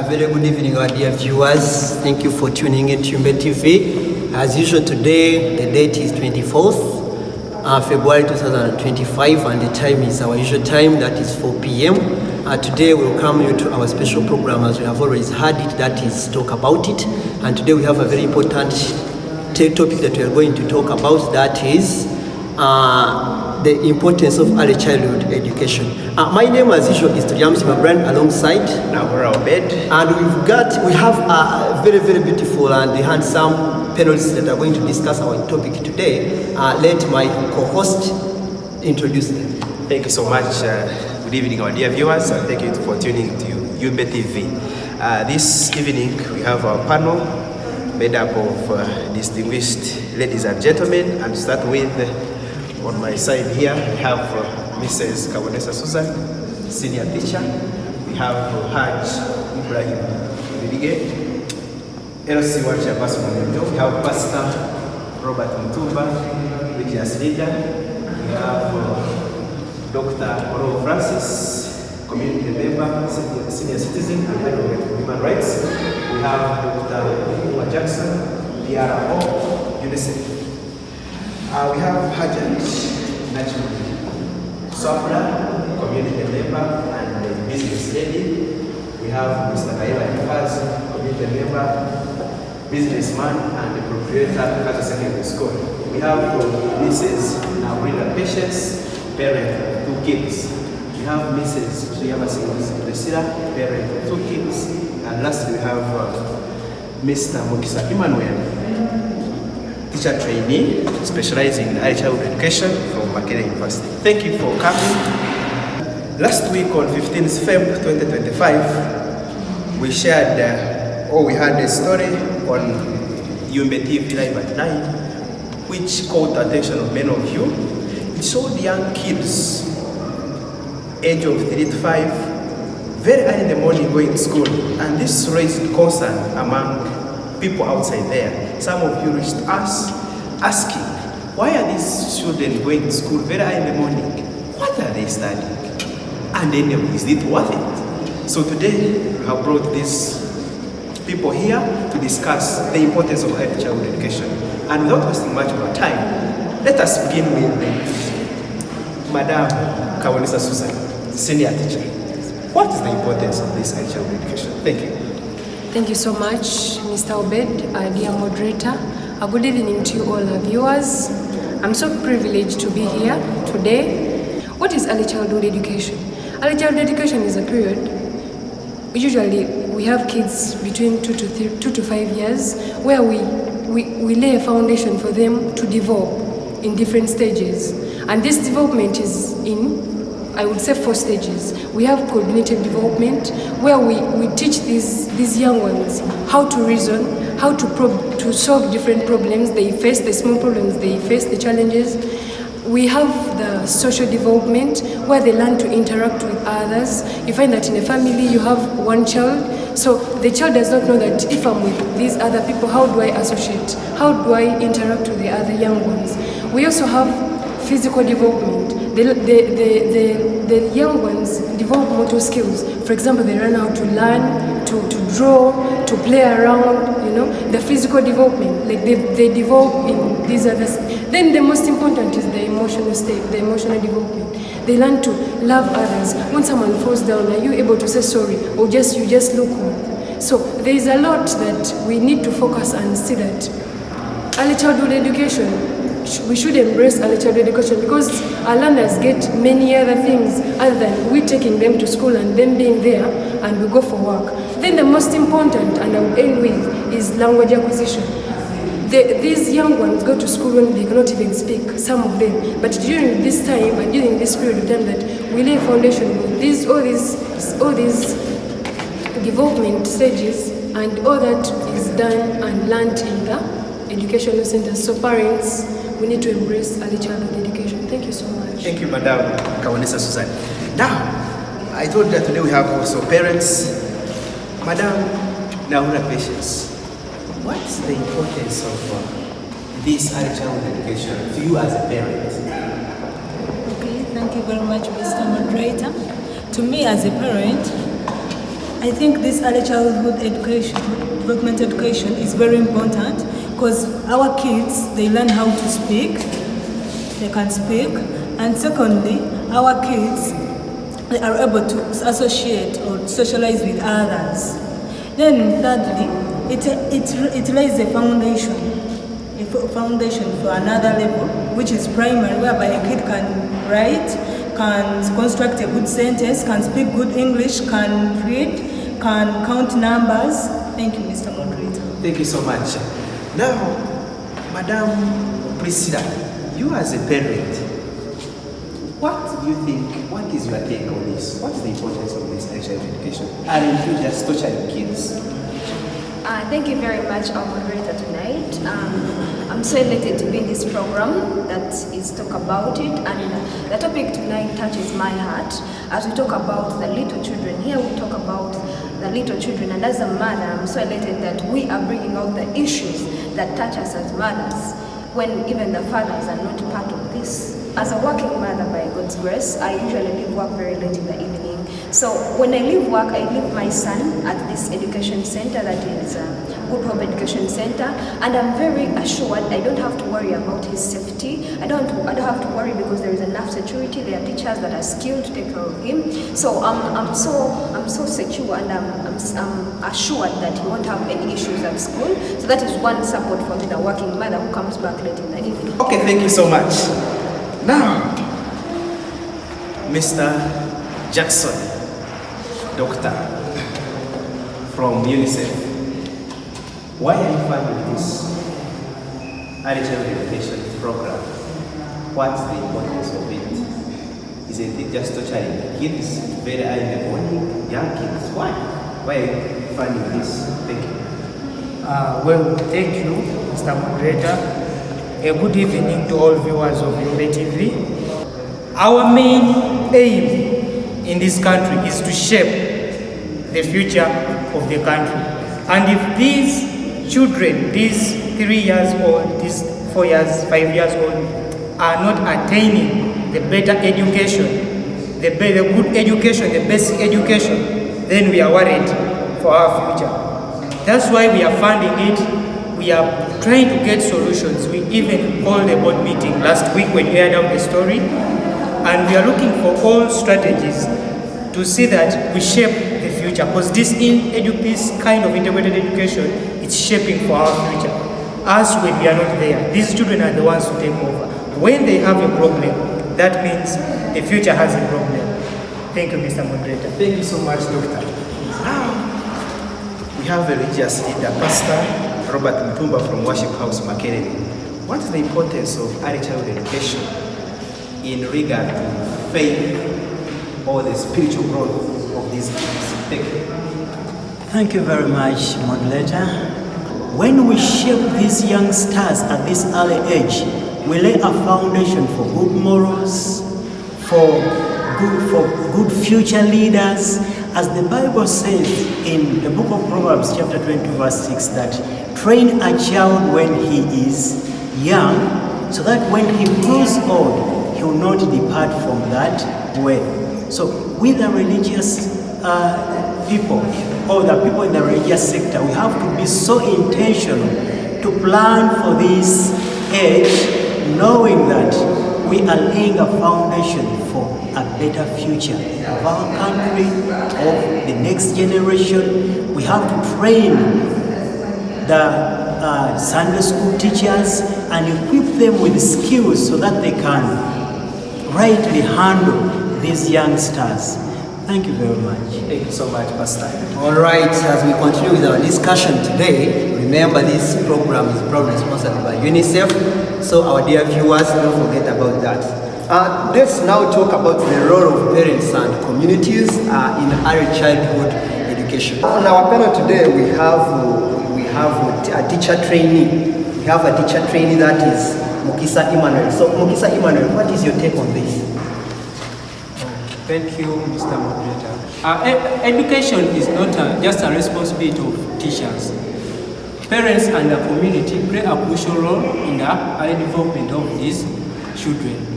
A very good evening, our dear viewers. Thank you for tuning in to Yumbe TV. As usual, today the date is 24th February 2025, and the time is our usual time, that is 4 p.m. Today we'll come you to our special program, as we have always had it, that is Talk About It. And today we have a very important topic that we are going to talk about, that is the importance of early childhood education. My name, as usual, is James Mabran, alongside Nahura Obed, and we have a very, very beautiful and handsome panelists that are going to discuss our topic today. Let my co-host introduce them. Thank you so much. Good evening, our dear viewers, and thank you for tuning to Yumbe TV. This evening we have our panel made up of distinguished ladies and gentlemen. And to start with, on my side here, we have Mrs. Kawonesa Susan, senior teacher. We have Haj Ibrahim Bidige, LC Wacha Pastor. We have Pastor Robert Mutumba, religious leader. We have Dr. Oro Francis, community member, senior citizen, and advocate for human rights. We have Dr. Uma Jackson, PRO, UNICEF. We have Hajat Najmi Sopra, community member and business lady. We have Mr. Kaila Ifaz, community member, businessman and proprietor at a secondary school. We have Mrs. Naurina Patience, parent of 2 kids. We have Mrs. Triamas Priscilla, parent of 2 kids. And lastly, we have Mr. Mukisa Emmanuel, teacher trainee specializing in early childhood education from Makerere University. Thank you for coming. Last week on 15th Feb 2025, we shared we had a story on Yumbe TV Live at 9, which caught the attention of many of you. It showed young kids, age of 3 to 5, very early in the morning going to school, and this raised concern among people outside there. Some of you reached us asking, why are these children going to school very early in the morning? What are they studying? And then, is it worth it? So today, we have brought these people here to discuss the importance of early childhood education. And without wasting much of our time, let us begin with Madam Kawonesa Susan, senior teacher. What is the importance of this early childhood education? Thank you. Thank you so much, Mr. Obed, our dear moderator. A good evening to you all our viewers. I'm so privileged to be here today. What is early childhood education? Early childhood education is a period. Usually, we have kids between 2 to 5 years where we lay a foundation for them to develop in different stages. And this development is in, I would say, 4 stages. We have cognitive development, where we teach these young ones how to reason, how to solve different problems they face, the small problems they face, the challenges. We have the social development, where they learn to interact with others. You find that in a family you have one child, so the child does not know that if I'm with these other people, how do I associate? How do I interact with the other young ones? We also have physical development. The young ones develop motor skills. For example, they learn how to learn, to draw, to play around, the physical development, like they develop in these others. Then the most important is the emotional state, the emotional development. They learn to love others. When someone falls down, are you able to say sorry, or you just look on? So there is a lot that we need to focus and see that early childhood education, we should embrace early childhood education, because our learners get many other things other than we taking them to school and them being there and we go for work. Then the most important, and I will end with, is language acquisition. These young ones go to school when they cannot even speak, some of them. But during this time and during this period of time that we lay a foundation with all these development stages, and all that is done and learned in the educational centers. So parents, we need to embrace early childhood education. Thank you so much. Thank you, Madam Kawonesa Susan. Now, I told that today we have also parents. Madam Naura Patience, what is the importance of this early childhood education to you as a parent? Okay, thank you very much, Mr. Moderator. To me as a parent, I think this early childhood education, development education, is very important because our kids, they learn how to speak, they can speak, and secondly, our kids, they are able to associate or socialize with others. Then thirdly, it lays a foundation for another level, which is primary, whereby a kid can write, can construct a good sentence, can speak good English, can read, can count numbers. Thank you, Mr. Moderator. Thank you so much. Now, Madam Priscilla, you as a parent, what do you think, what is your take on this? What is the importance of this HIV education? Aren't you just torturing kids? Thank you very much, our moderator tonight. I'm so elated to be in this program that is talk about it, and the topic tonight touches my heart as we talk about the little children. Here we talk about the little children, and as a mother, I'm so elated that we are bringing out the issues that touch us as mothers, when even the fathers are not part of this. As a working mother, by God's grace, I usually leave work very late in the evening. So when I leave work, I leave my son at this education center that is Good Hope Education Center, and I'm very assured I don't have to worry about his safety. I don't have to worry because there is enough security. There are teachers that are skilled to take care of him. So I'm so secure, and I'm assured that he won't have any issues at school. So that is one support for me, the working mother who comes back late in the evening. Okay, thank you so much. Now, Mr. Jackson, doctor from UNICEF, why are you funding this early childhood education program? What's the importance of it? Isn't it just torturing kids very early in the morning, young kids? Why? Why are you funding this? Thank you. Well, thank you, Mr. Moderator. A good evening to all viewers of Yumbe TV. Our main aim in this country is to shape the future of the country. And if these children, these 3 years old, these 4 years, 5 years old, are not attaining the better education, the good education, the basic education, then we are worried for our future. That's why we are funding it. We are trying to get solutions. We even called a board meeting last week when we aired out the story, and we are looking for all strategies to see that we shape the future, because this kind of integrated education is shaping for our future. Us, when we are not there, these children are the ones who take over. When they have a problem, that means the future has a problem. Thank you, Mr. Moderator. Thank you so much, Doctor. Now, we have a religious leader, Pastor Robert Mtumba from Worship House, Makerere. What is the importance of early childhood education in regard to faith or the spiritual growth of these kids? Thank you. Thank you very much, moderator. When we shape these young stars at this early age, we lay a foundation for good morals, for good future leaders. As the Bible says in the book of Proverbs chapter 20 verse 6, that train a child when he is young, so that when he grows old, he will not depart from that way. So with the religious people, or the people in the religious sector, we have to be so intentional to plan for this age, knowing that we are laying a foundation for a better future of our country, of the next generation. We have to train the Sunday school teachers and equip them with skills so that they can rightly handle these youngsters. Thank you very much. Thank you so much, Pastor. All right, as we continue with our discussion today, remember this program is proudly sponsored by UNICEF, so our dear viewers, don't forget about that. Let's now talk about the role of parents and communities in early childhood education. On our panel today, we have a teacher trainee. We have a teacher trainee that is Mukisa Emmanuel. So Mukisa Emmanuel, what is your take on this? Thank you, Mr. Moderator. Education is not just a responsibility of teachers. Parents and the community play a crucial role in the early development of these children.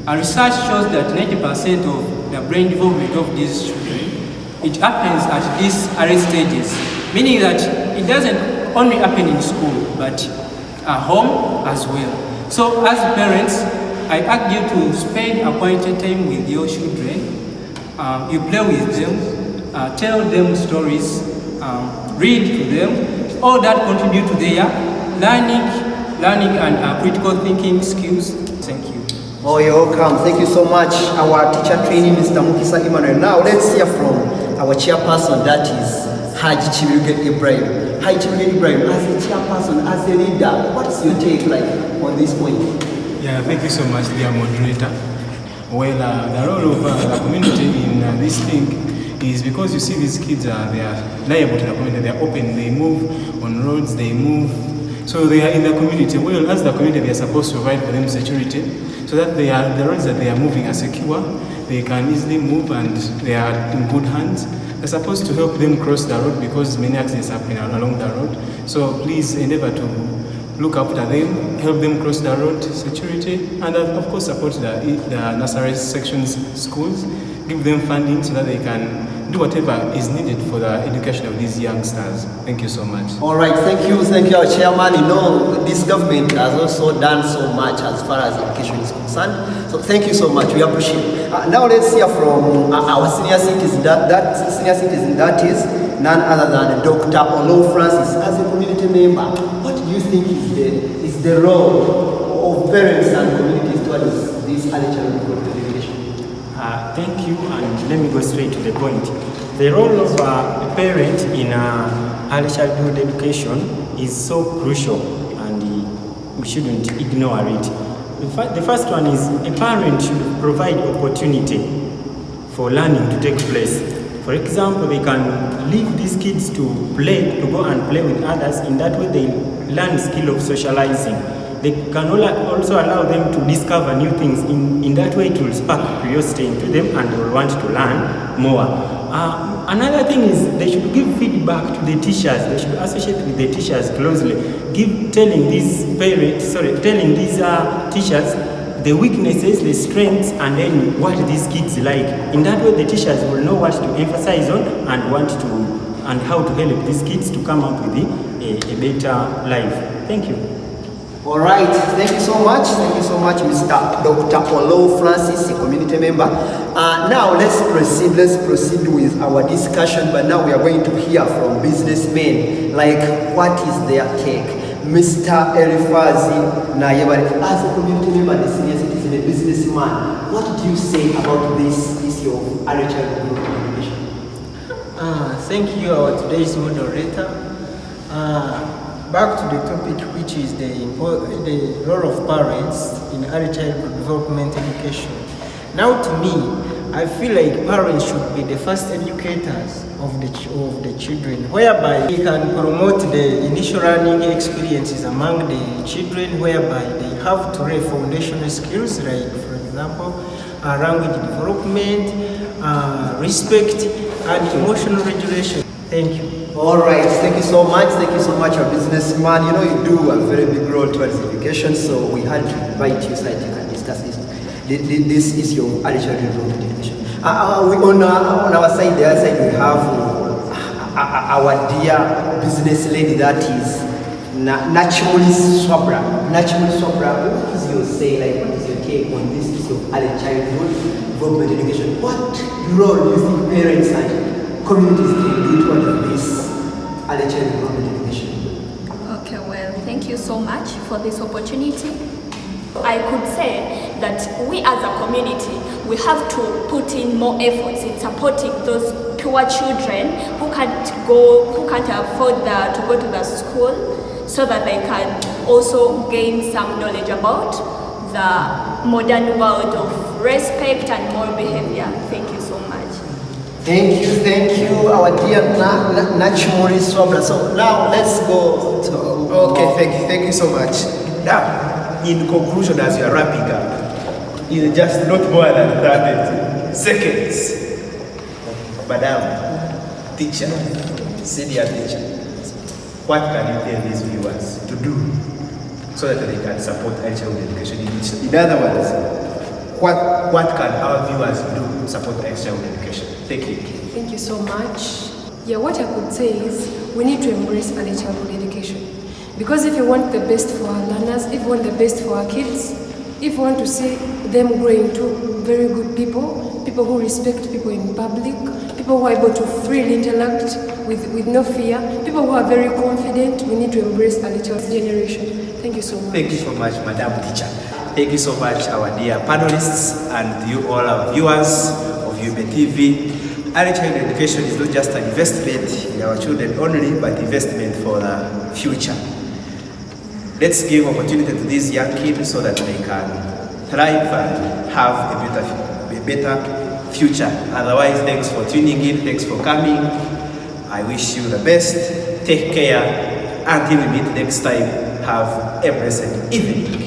A research shows that 90% of the brain development of these children it happens at these early stages, meaning that it doesn't only happen in school, but at home as well. So as parents, I urge you to spend a quality time with your children. You play with them, tell them stories, read to them, all that contribute to their learning and critical thinking skills. Thank you. Oh, you're welcome. Thank you so much, our teacher trainee, Mr. Mukisa Emmanuel. Now, let's hear from our chairperson, that is Haji Chibiruge Ibrahim. Haji Chibiruge Ibrahim, as a chairperson, as a leader, what's your take like on this point? Yeah, thank you so much, dear moderator. Well, the role of the community in this thing is because you see these kids they are liable to the community. They are open. They move on roads. They move. So they are in the community. Well, as the community, they are supposed to provide for them security, so that the roads that they are moving are secure. They can easily move and they are in good hands. They're supposed to help them cross the road because many accidents happen along the road. So please endeavor to look after them, help them cross the road, security, and of course support the nursery sections schools, give them funding so that they can do whatever is needed for the education of these youngsters. Thank you so much. All right, thank you, our chairman. You know, this government has also done so much as far as education is concerned. So thank you so much. We appreciate it. Now let's hear from our senior citizen. That senior citizen, that is none other than Dr. Olo Francis. As a community member, what do you think is the role of parents and communities towards this early childhood education? Thank you, and let me go straight to the point. The role of a parent in early childhood education is so crucial, and we shouldn't ignore it. The first one is a parent should provide opportunity for learning to take place. For example, they can leave these kids to go and play with others. In that way, they learn skill of socializing. They can also allow them to discover new things. In that way, it will spark curiosity into them and they will want to learn more. Another thing is they should give feedback to the teachers. They should associate with the teachers closely. Telling these teachers the weaknesses, the strengths, and then what these kids like. In that way, the teachers will know what to emphasize on and how to help these kids to come up with a better life. Thank you. All right, thank you so much. Thank you so much, Mr. Dr. Olo Francis, a community member. Now let's proceed with our discussion, but now we are going to hear from businessmen, like what is their take. Mr. Elifazi Nayebare, as a community member, the senior citizen, a businessman, what do you say about this issue of early childhood education? Thank you, our today's moderator. Back to the topic, which is the role of parents in early childhood development education. Now, to me, I feel like parents should be the first educators of the children, whereby they can promote the initial learning experiences among the children, whereby they have to lay foundational skills, like, for example, language development, respect, and emotional regulation. Thank you. All right, thank you so much. Thank you so much, a businessman. You know, you do a very big role towards education, so we had to invite you so that you can discuss this issue of early childhood development education. On our side, the other side, we have our dear business lady, that is Nachimoli Swabra. Nachimoli Swabra, what is your say, like, what is your take on this issue of early childhood development education? What role do you think parents and communities can do towards this early childhood development education? Okay, well, thank you so much for this opportunity. I could say that we as a community, we have to put in more efforts in supporting those poor children who can't afford to go to the school, so that they can also gain some knowledge about the modern world of respect and moral behavior. Thank you so much. Thank you, our dear Nachimoli Swabra. So now let's go to... Okay, thank you so much. Now, in conclusion, as you are wrapping up, in just not more than 30 seconds, Madam Teacher, Senior Teacher, what can you tell these viewers to do so that they can support early childhood education? In other words, what can our viewers do to support early childhood education? Thank you. Thank you so much. Yeah, what I could say is we need to embrace early childhood education. Because if you want the best for our learners, if you want the best for our kids, if you want to see them grow into very good people, people who respect people in public, people who are able to freely interact with no fear, people who are very confident, we need to embrace early childhood generation. Thank you so much. Thank you so much, Madam Teacher. Thank you so much, our dear panelists, and you all our viewers of UB TV. Early childhood education is not just an investment in our children only, but investment for the future. Let's give opportunity to these young kids so that they can thrive and have a better future. Otherwise, thanks for tuning in, thanks for coming. I wish you the best. Take care. Until we meet next time, have a blessed evening.